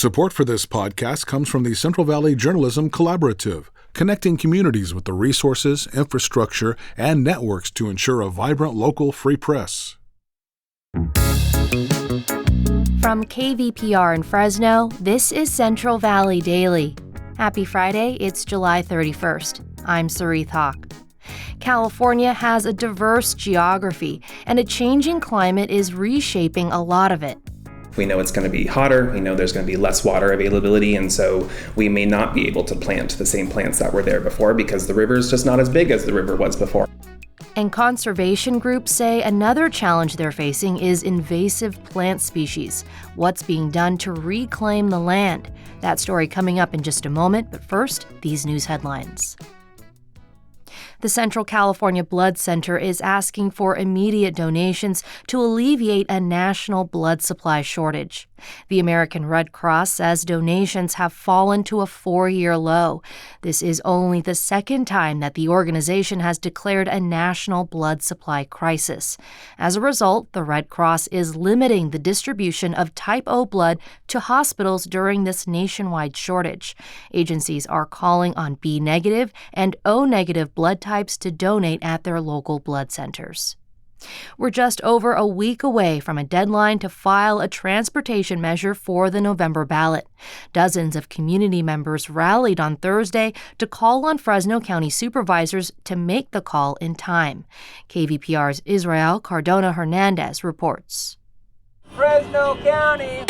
Support for this podcast comes from the Central Valley Journalism Collaborative, connecting communities with the resources, infrastructure, and networks to ensure a vibrant local free press. From KVPR in Fresno, this is Central Valley Daily. Happy Friday, it's July 31st. I'm Soreath Hok. California has a diverse geography, and a changing climate is reshaping a lot of it. We know it's going to be hotter, we know there's going to be less water availability, and so we may not be able to plant the same plants that were there before because the river is just not as big as the river was before. And conservation groups say another challenge they're facing is invasive plant species. What's being done to reclaim the land? That story coming up in just a moment, but first, these news headlines. The Central California Blood Center is asking for immediate donations to alleviate a national blood supply shortage. The American Red Cross says donations have fallen to a 4-year low. This is only the second time that the organization has declared a national blood supply crisis. As a result, the Red Cross is limiting the distribution of type O blood to hospitals during this nationwide shortage. Agencies are calling on B negative and O negative blood types to donate at their local blood centers. We're just over a week away from a deadline to file a transportation measure for the November ballot. Dozens of community members rallied on Thursday to call on Fresno County supervisors to make the call in time. KVPR's Israel Cardona Hernandez reports. Fresno County!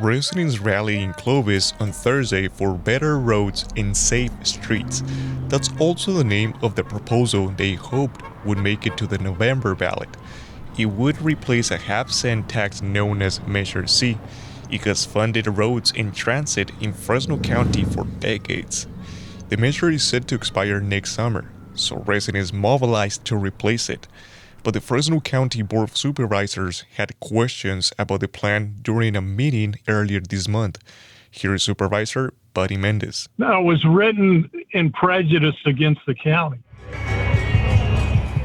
Residents rallied in Clovis on Thursday for better roads and safe streets. That's also the name of the proposal they hoped would make it to the November ballot. It would replace a half-cent tax known as Measure C. It has funded roads and transit in Fresno County for decades. The measure is set to expire next summer, so residents mobilized to replace it. But the Fresno County Board of Supervisors had questions about the plan during a meeting earlier this month. Here is Supervisor Buddy Mendez. No, it was written in prejudice against the county.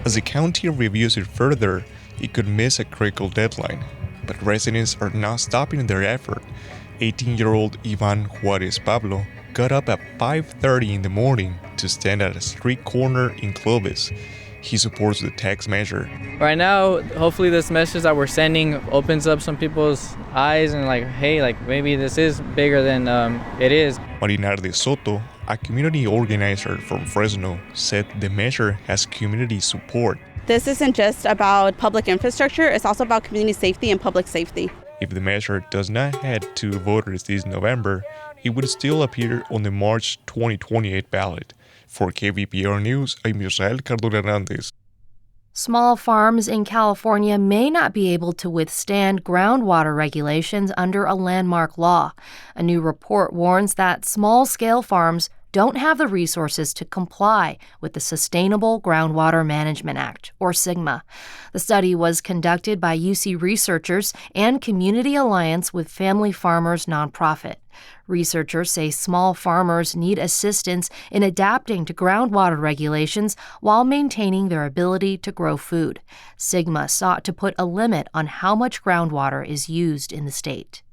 As the county reviews it further, it could miss a critical deadline. But residents are not stopping their effort. 18-year-old Ivan Juarez Pablo got up at 5:30 in the morning to stand at a street corner in Clovis. He supports the tax measure. Right now, hopefully this message that we're sending opens up some people's eyes and hey, maybe this is bigger than it is. Marinar de Soto, a community organizer from Fresno, said the measure has community support. This isn't just about public infrastructure, it's also about community safety and public safety. If the measure does not head to voters this November, it would still appear on the March 2028 ballot. For KVPR News, I'm Israel Cardona Hernandez. Small farms in California may not be able to withstand groundwater regulations under a landmark law. A new report warns that small-scale farms don't have the resources to comply with the Sustainable Groundwater Management Act, or SGMA. The study was conducted by UC researchers and Community Alliance with Family Farmers nonprofit. Researchers say small farmers need assistance in adapting to groundwater regulations while maintaining their ability to grow food. SGMA sought to put a limit on how much groundwater is used in the state.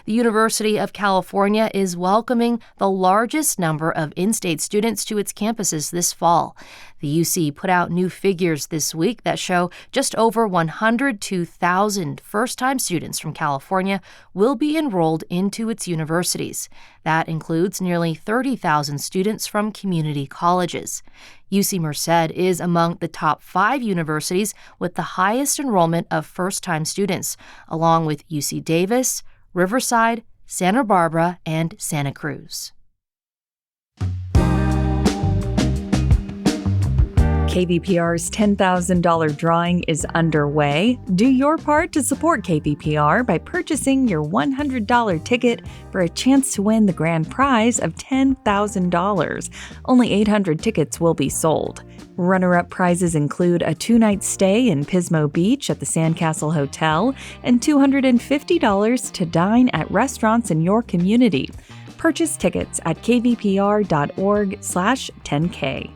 The University of California is welcoming the largest number of in-state students to its campuses this fall. The UC put out new figures this week that show just over 102,000 first-time students from California will be enrolled into its universities. That includes nearly 30,000 students from community colleges. UC Merced is among the top 5 universities with the highest enrollment of first-time students, along with UC Davis, Riverside, Santa Barbara, and Santa Cruz. KVPR's $10,000 drawing is underway. Do your part to support KVPR by purchasing your $100 ticket for a chance to win the grand prize of $10,000. Only 800 tickets will be sold. Runner-up prizes include a 2-night stay in Pismo Beach at the Sandcastle Hotel and $250 to dine at restaurants in your community. Purchase tickets at kvpr.org/10K.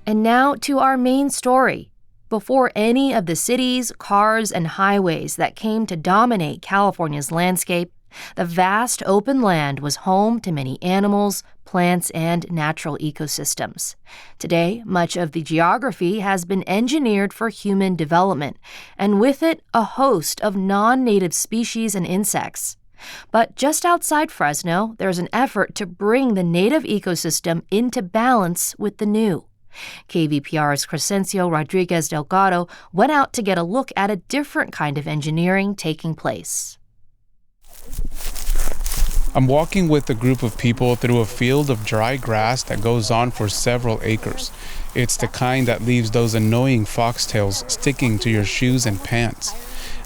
And now to our main story. Before any of the cities, cars, and highways that came to dominate California's landscape, the vast open land was home to many animals, plants, and natural ecosystems. Today, much of the geography has been engineered for human development, and with it, a host of non-native species and insects. But just outside Fresno, there's an effort to bring the native ecosystem into balance with the new. KVPR's Crescencio Rodriguez Delgado went out to get a look at a different kind of engineering taking place. I'm walking with a group of people through a field of dry grass that goes on for several acres. It's the kind that leaves those annoying foxtails sticking to your shoes and pants.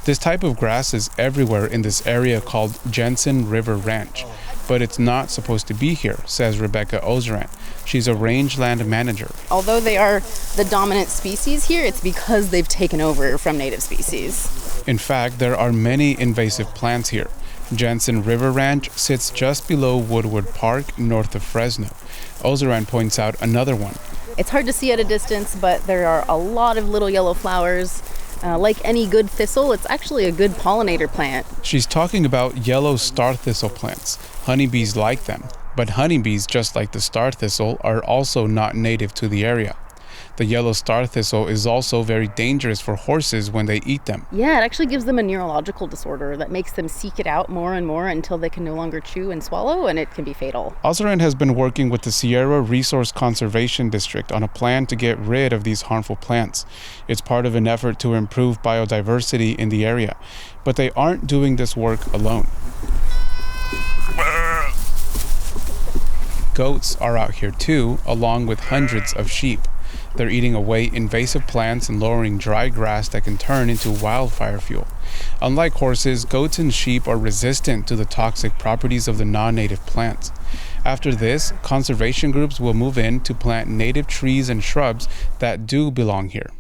This type of grass is everywhere in this area called Jensen River Ranch, but it's not supposed to be here, says Rebecca Ozeran. She's a rangeland manager. Although they are the dominant species here, it's because they've taken over from native species. In fact, there are many invasive plants here. Jensen River Ranch sits just below Woodward Park, north of Fresno. Ozeran points out another one. It's hard to see at a distance, but there are a lot of little yellow flowers. Like any good thistle, it's actually a good pollinator plant. She's talking about yellow star thistle plants. Honeybees like them, but honeybees, just like the star thistle, are also not native to the area. The yellow star thistle is also very dangerous for horses when they eat them. Yeah, it actually gives them a neurological disorder that makes them seek it out more and more until they can no longer chew and swallow, and it can be fatal. Ozeran has been working with the Sierra Resource Conservation District on a plan to get rid of these harmful plants. It's part of an effort to improve biodiversity in the area, but they aren't doing this work alone. Goats are out here too, along with hundreds of sheep. They're eating away invasive plants and lowering dry grass that can turn into wildfire fuel. Unlike horses, goats and sheep are resistant to the toxic properties of the non-native plants. After this, conservation groups will move in to plant native trees and shrubs that do belong here.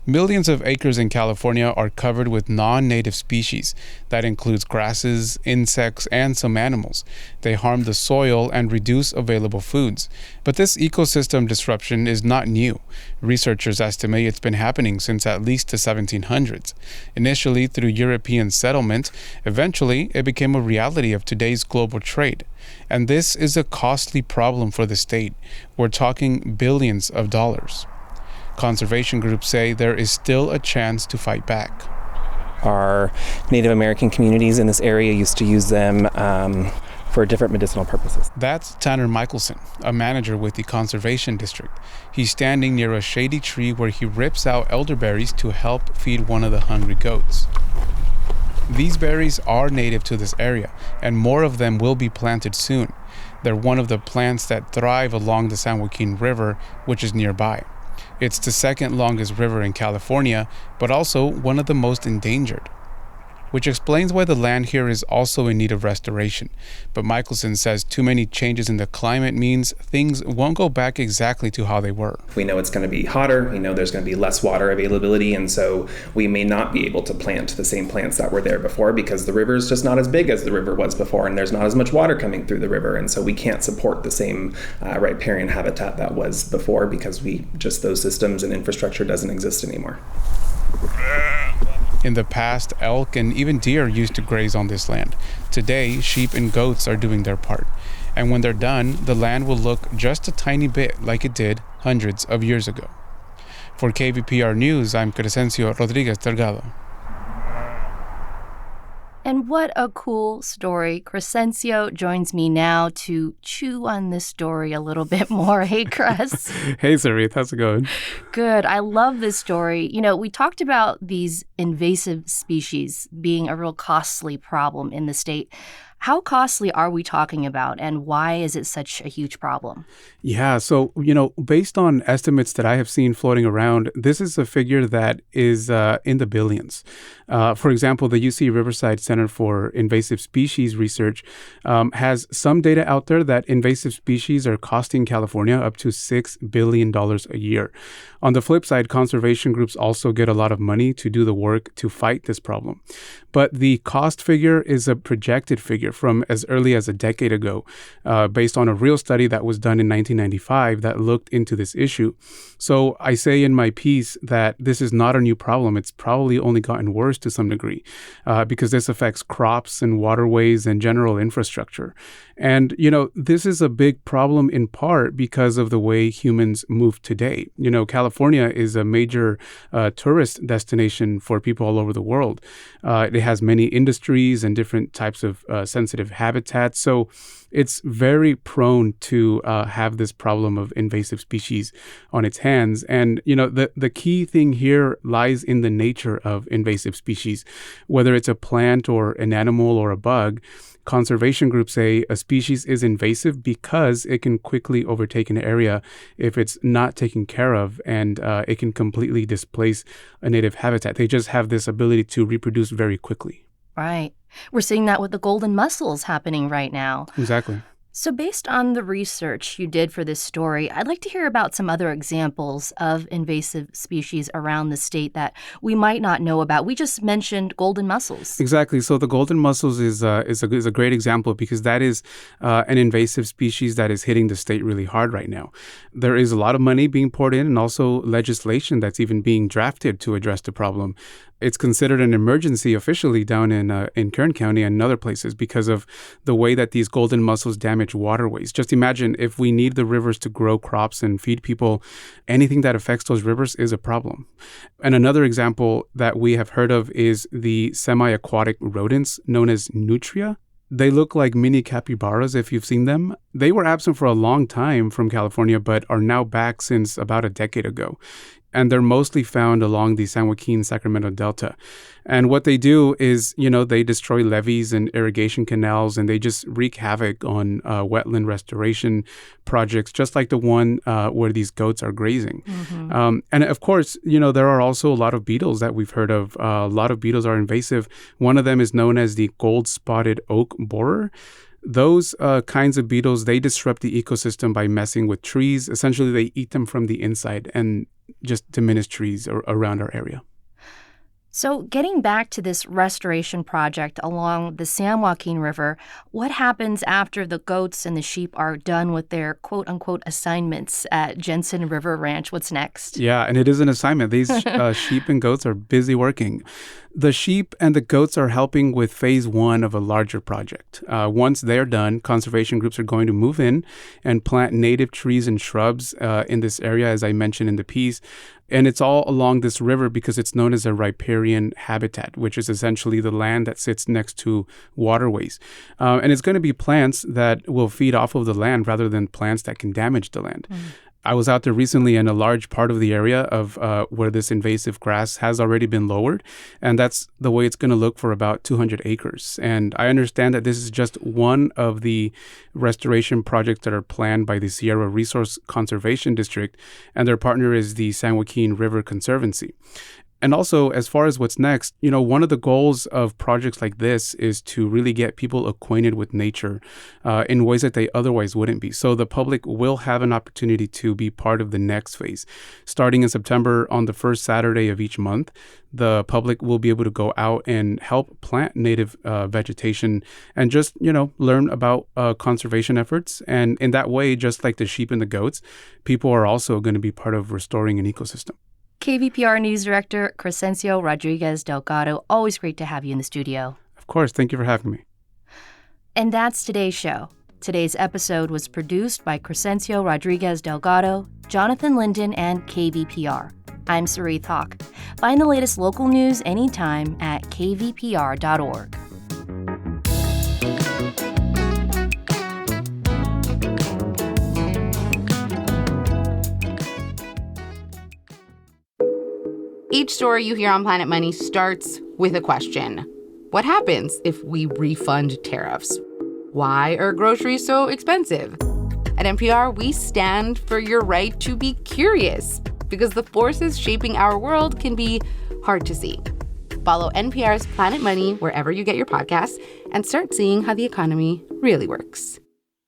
Millions of acres in California are covered with non-native species. That includes grasses, insects, and some animals. They harm the soil and reduce available foods. But this ecosystem disruption is not new. Researchers estimate it's been happening since at least the 1700s. Initially through European settlement, eventually it became a reality of today's global trade. And this is a costly problem for the state. We're talking billions of dollars. Conservation groups say there is still a chance to fight back. Our Native American communities in this area used to use them for different medicinal purposes. That's Tanner Michelson, a manager with the Conservation District. He's standing near a shady tree where he rips out elderberries to help feed one of the hungry goats. These berries are native to this area, and more of them will be planted soon. They're one of the plants that thrive along the San Joaquin River, which is nearby. It's the second longest river in California, but also one of the most endangered. Which explains why the land here is also in need of restoration. But Michelson says too many changes in the climate means things won't go back exactly to how they were. We know it's going to be hotter, we know there's going to be less water availability, and so we may not be able to plant the same plants that were there before because the river is just not as big as the river was before, and there's not as much water coming through the river, and so we can't support the same riparian habitat that was before because those systems and infrastructure doesn't exist anymore. In the past, elk and even deer used to graze on this land. Today, sheep and goats are doing their part. And when they're done, the land will look just a tiny bit like it did hundreds of years ago. For KVPR News, I'm Crescencio Rodriguez Delgado. And what a cool story. Crescencio joins me now to chew on this story a little bit more. Hey, Cres. Hey, Soreath. How's it going? Good. I love this story. You know, we talked about these invasive species being a real costly problem in the state. How costly are we talking about, and why is it such a huge problem? Yeah, so, based on estimates that I have seen floating around, this is a figure that is in the billions. For example, the UC Riverside Center for Invasive Species Research has some data out there that invasive species are costing California up to $6 billion a year. On the flip side, conservation groups also get a lot of money to do the work to fight this problem. But the cost figure is a projected figure from as early as a decade ago, based on a real study that was done in 1995 that looked into this issue. So I say in my piece that this is not a new problem. It's probably only gotten worse to some degree because this affects crops and waterways and general infrastructure. And, this is a big problem in part because of the way humans move today. California is a major tourist destination for people all over the world. It has many industries and different types of sensitive habitats. So it's very prone to have this problem of invasive species on its hands. And, the key thing here lies in the nature of invasive species, whether it's a plant or an animal or a bug. Conservation groups say a species is invasive because it can quickly overtake an area if it's not taken care of, and it can completely displace a native habitat. They just have this ability to reproduce very quickly. Right. We're seeing that with the golden mussels happening right now. Exactly. So based on the research you did for this story, I'd like to hear about some other examples of invasive species around the state that we might not know about. We just mentioned golden mussels. Exactly. So the golden mussels is a great example because that is an invasive species that is hitting the state really hard right now. There is a lot of money being poured in and also legislation that's even being drafted to address the problem. It's considered an emergency officially down in Kern County and other places because of the way that these golden mussels damage waterways. Just imagine if we need the rivers to grow crops and feed people, anything that affects those rivers is a problem. And another example that we have heard of is the semi-aquatic rodents known as nutria. They look like mini capybaras if you've seen them. They were absent for a long time from California, but are now back since about a decade ago. And they're mostly found along the San Joaquin-Sacramento Delta. And what they do is, they destroy levees and irrigation canals, and they just wreak havoc on wetland restoration projects, just like the one where these goats are grazing. Mm-hmm. And of course, there are also a lot of beetles that we've heard of. A lot of beetles are invasive. One of them is known as the gold-spotted oak borer. Those kinds of beetles, they disrupt the ecosystem by messing with trees. Essentially, they eat them from the inside and just diminish trees around our area. So getting back to this restoration project along the San Joaquin River, what happens after the goats and the sheep are done with their quote-unquote assignments at Jensen River Ranch? What's next? Yeah, and it is an assignment. These sheep and goats are busy working. The sheep and the goats are helping with phase 1 of a larger project. Once they're done, conservation groups are going to move in and plant native trees and shrubs in this area, as I mentioned in the piece. And it's all along this river because it's known as a riparian habitat, which is essentially the land that sits next to waterways. And it's going to be plants that will feed off of the land rather than plants that can damage the land. I was out there recently, and a large part of the area of where this invasive grass has already been lowered, and that's the way it's going to look for about 200 acres. And I understand that this is just one of the restoration projects that are planned by the Sierra Resource Conservation District, and their partner is the San Joaquin River Conservancy. And also, as far as what's next, one of the goals of projects like this is to really get people acquainted with nature in ways that they otherwise wouldn't be. So the public will have an opportunity to be part of the next phase. Starting in September, on the first Saturday of each month, the public will be able to go out and help plant native vegetation and just, learn about conservation efforts. And in that way, just like the sheep and the goats, people are also going to be part of restoring an ecosystem. KVPR News Director Crescencio Rodriguez Delgado, always great to have you in the studio. Of course. Thank you for having me. And that's today's show. Today's episode was produced by Crescencio Rodriguez Delgado, Jonathan Linden, and KVPR. I'm Soreath Hok. Find the latest local news anytime at kvpr.org. Each story you hear on Planet Money starts with a question. What happens if we refund tariffs? Why are groceries so expensive? At NPR, we stand for your right to be curious because the forces shaping our world can be hard to see. Follow NPR's Planet Money wherever you get your podcasts and start seeing how the economy really works.